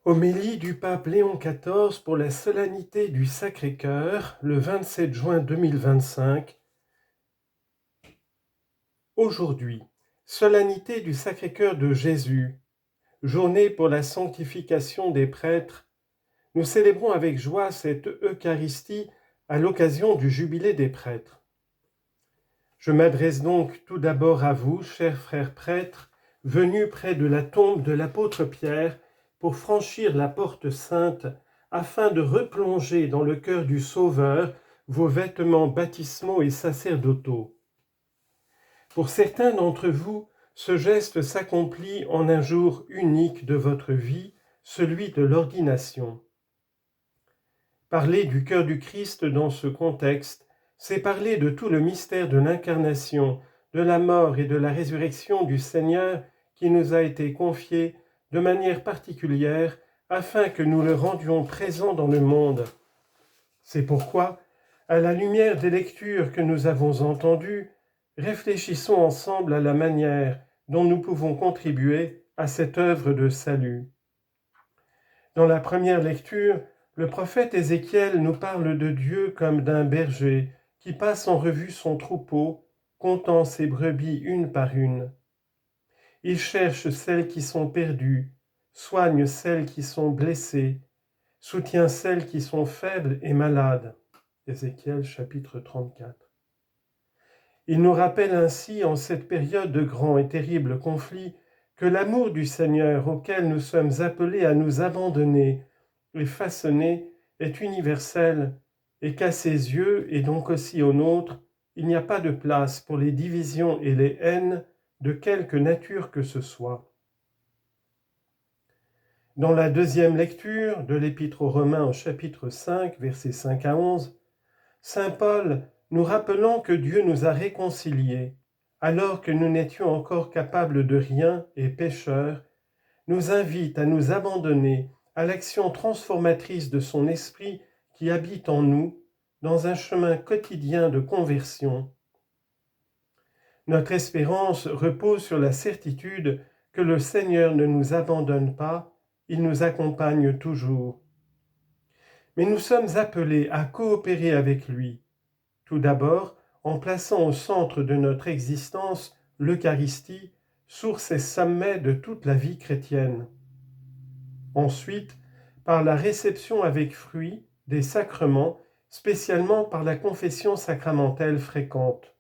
Homélie du pape Léon XIV pour la solennité du Sacré-Cœur, le 27 juin 2025. Aujourd'hui, solennité du Sacré-Cœur de Jésus, journée pour la sanctification des prêtres. Nous célébrons avec joie cette Eucharistie à l'occasion du Jubilé des prêtres. Je m'adresse donc tout d'abord à vous, chers frères prêtres, venus près de la tombe de l'apôtre Pierre, pour franchir la porte sainte, afin de replonger dans le cœur du Sauveur vos vêtements baptismaux et sacerdotaux. Pour certains d'entre vous, ce geste s'accomplit en un jour unique de votre vie, celui de l'ordination. Parler du cœur du Christ dans ce contexte, c'est parler de tout le mystère de l'incarnation, de la mort et de la résurrection du Seigneur qui nous a été confié de manière particulière afin que nous le rendions présent dans le monde. C'est pourquoi, à la lumière des lectures que nous avons entendues, réfléchissons ensemble à la manière dont nous pouvons contribuer à cette œuvre de salut. Dans la première lecture, le prophète Ézéchiel nous parle de Dieu comme d'un berger qui passe en revue son troupeau, comptant ses brebis une par une. Il cherche celles qui sont perdues, soigne celles qui sont blessées, soutient celles qui sont faibles et malades. Ézéchiel chapitre 34. Il nous rappelle ainsi, en cette période de grands et terribles conflits, que l'amour du Seigneur auquel nous sommes appelés à nous abandonner et façonner est universel et qu'à ses yeux, et donc aussi aux nôtres, il n'y a pas de place pour les divisions et les haines de quelque nature que ce soit. Dans la deuxième lecture de l'Épître aux Romains au chapitre 5, versets 5 à 11, saint Paul, nous rappelant que Dieu nous a réconciliés, alors que nous n'étions encore capables de rien et pécheurs, nous invite à nous abandonner à l'action transformatrice de son esprit qui habite en nous, dans un chemin quotidien de conversion. Notre espérance repose sur la certitude que le Seigneur ne nous abandonne pas, il nous accompagne toujours. Mais nous sommes appelés à coopérer avec lui, tout d'abord en plaçant au centre de notre existence l'Eucharistie, source et sommet de toute la vie chrétienne. Ensuite, par la réception avec fruit des sacrements, spécialement par la confession sacramentelle fréquente.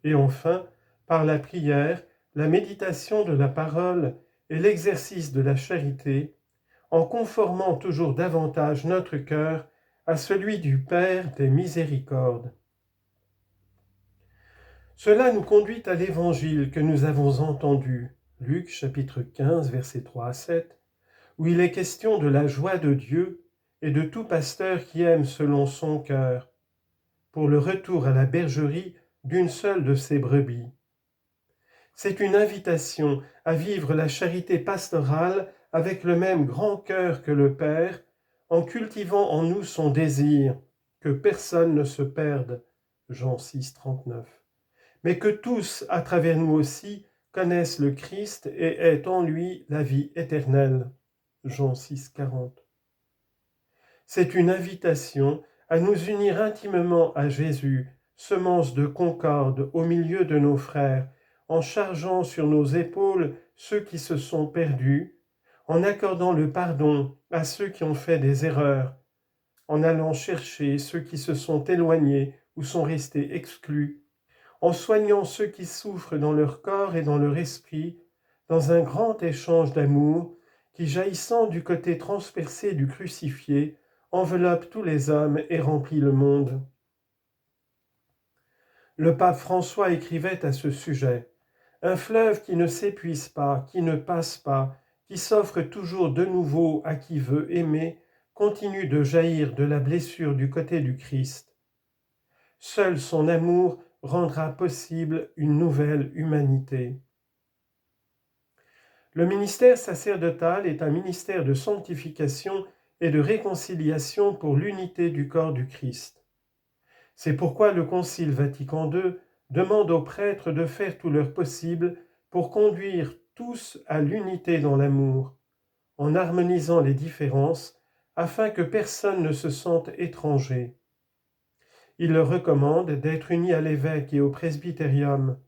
Et enfin, par la prière, la méditation de la parole et l'exercice de la charité, en conformant toujours davantage notre cœur à celui du Père des miséricordes. Cela nous conduit à l'évangile que nous avons entendu, Luc chapitre 15, versets 3 à 7, où il est question de la joie de Dieu et de tout pasteur qui aime selon son cœur, pour le retour à la bergerie d'une seule de ses brebis. C'est une invitation à vivre la charité pastorale avec le même grand cœur que le Père, en cultivant en nous son désir, que personne ne se perde, Jean 6, 39, mais que tous, à travers nous aussi, connaissent le Christ et aient en lui la vie éternelle, Jean 6, 40. C'est une invitation à nous unir intimement à Jésus, semence de concorde au milieu de nos frères, en chargeant sur nos épaules ceux qui se sont perdus, en accordant le pardon à ceux qui ont fait des erreurs, en allant chercher ceux qui se sont éloignés ou sont restés exclus, en soignant ceux qui souffrent dans leur corps et dans leur esprit, dans un grand échange d'amour qui, jaillissant du côté transpercé du crucifié, enveloppe tous les hommes et remplit le monde. Le pape François écrivait à ce sujet « Un fleuve qui ne s'épuise pas, qui ne passe pas, qui s'offre toujours de nouveau à qui veut aimer, continue de jaillir de la blessure du côté du Christ. Seul son amour rendra possible une nouvelle humanité. » Le ministère sacerdotal est un ministère de sanctification et de réconciliation pour l'unité du corps du Christ. C'est pourquoi le Concile Vatican II demande aux prêtres de faire tout leur possible pour conduire tous à l'unité dans l'amour, en harmonisant les différences, afin que personne ne se sente étranger. Il leur recommande d'être unis à l'évêque et au presbytérium.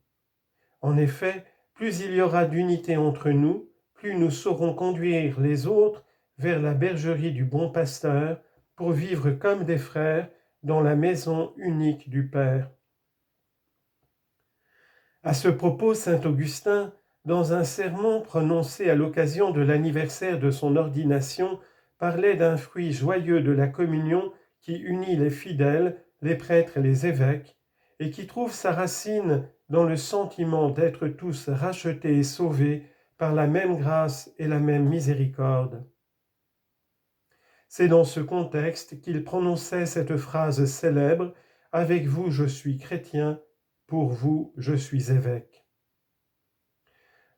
En effet, plus il y aura d'unité entre nous, plus nous saurons conduire les autres vers la bergerie du bon pasteur pour vivre comme des frères dans la maison unique du Père. À ce propos, saint Augustin, dans un sermon prononcé à l'occasion de l'anniversaire de son ordination, parlait d'un fruit joyeux de la communion qui unit les fidèles, les prêtres et les évêques, et qui trouve sa racine dans le sentiment d'être tous rachetés et sauvés par la même grâce et la même miséricorde. C'est dans ce contexte qu'il prononçait cette phrase célèbre « Avec vous je suis chrétien, pour vous je suis évêque ».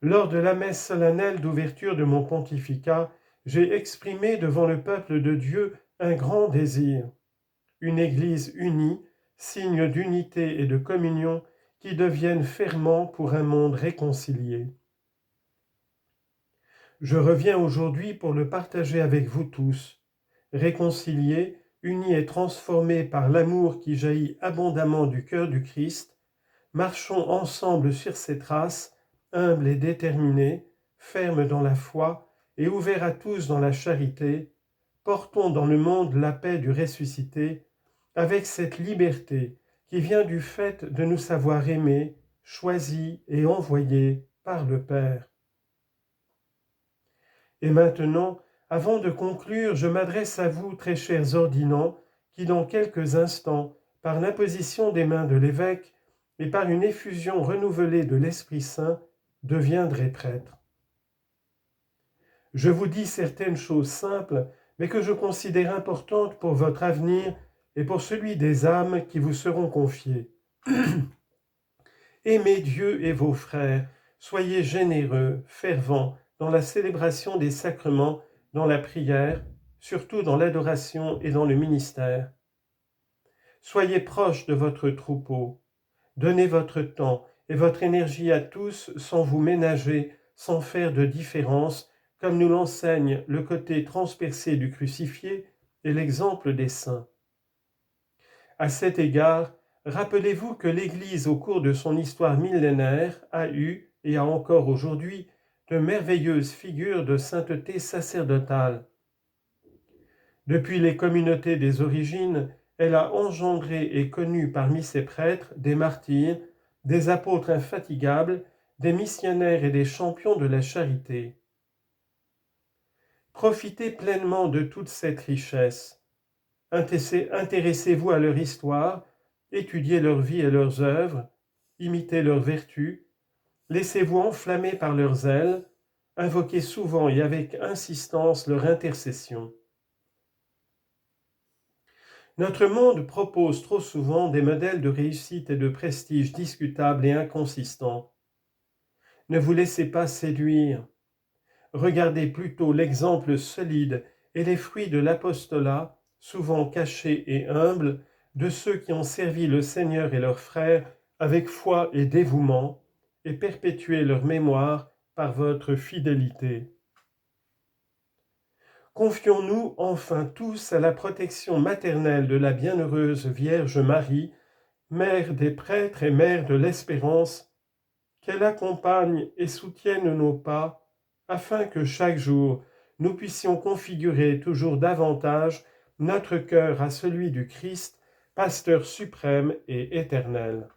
Lors de la messe solennelle d'ouverture de mon pontificat, j'ai exprimé devant le peuple de Dieu un grand désir, une Église unie, signe d'unité et de communion qui devienne ferment pour un monde réconcilié. Je reviens aujourd'hui pour le partager avec vous tous, réconciliés, unis et transformés par l'amour qui jaillit abondamment du cœur du Christ, marchons ensemble sur ses traces, humbles et déterminés, fermes dans la foi et ouverts à tous dans la charité, portons dans le monde la paix du ressuscité, avec cette liberté qui vient du fait de nous savoir aimés, choisis et envoyés par le Père. Et maintenant, avant de conclure, je m'adresse à vous, très chers ordinants, qui dans quelques instants, par l'imposition des mains de l'évêque et par une effusion renouvelée de l'Esprit Saint, deviendrez prêtres. Je vous dis certaines choses simples, mais que je considère importantes pour votre avenir et pour celui des âmes qui vous seront confiées. Aimez Dieu et vos frères, soyez généreux, fervents dans la célébration des sacrements, dans la prière, surtout dans l'adoration et dans le ministère. Soyez proches de votre troupeau, donnez votre temps et votre énergie à tous sans vous ménager, sans faire de différence, comme nous l'enseigne le côté transpercé du crucifié et l'exemple des saints. À cet égard, rappelez-vous que l'Église, au cours de son histoire millénaire, a eu, et a encore aujourd'hui, de merveilleuses figures de sainteté sacerdotale. Depuis les communautés des origines, elle a engendré et connu parmi ses prêtres des martyrs, des apôtres infatigables, des missionnaires et des champions de la charité. Profitez pleinement de toute cette richesse. Intéressez-vous à leur histoire, étudiez leur vie et leurs œuvres, imitez leurs vertus, laissez-vous enflammer par leur zèle, invoquez souvent et avec insistance leur intercession. Notre monde propose trop souvent des modèles de réussite et de prestige discutables et inconsistants. Ne vous laissez pas séduire. Regardez plutôt l'exemple solide et les fruits de l'apostolat, souvent cachés et humbles, de ceux qui ont servi le Seigneur et leurs frères avec foi et dévouement, et perpétuez leur mémoire par votre fidélité. Confions-nous enfin tous à la protection maternelle de la bienheureuse Vierge Marie, mère des prêtres et mère de l'espérance, qu'elle accompagne et soutienne nos pas, afin que chaque jour nous puissions configurer toujours davantage notre cœur à celui du Christ, pasteur suprême et éternel.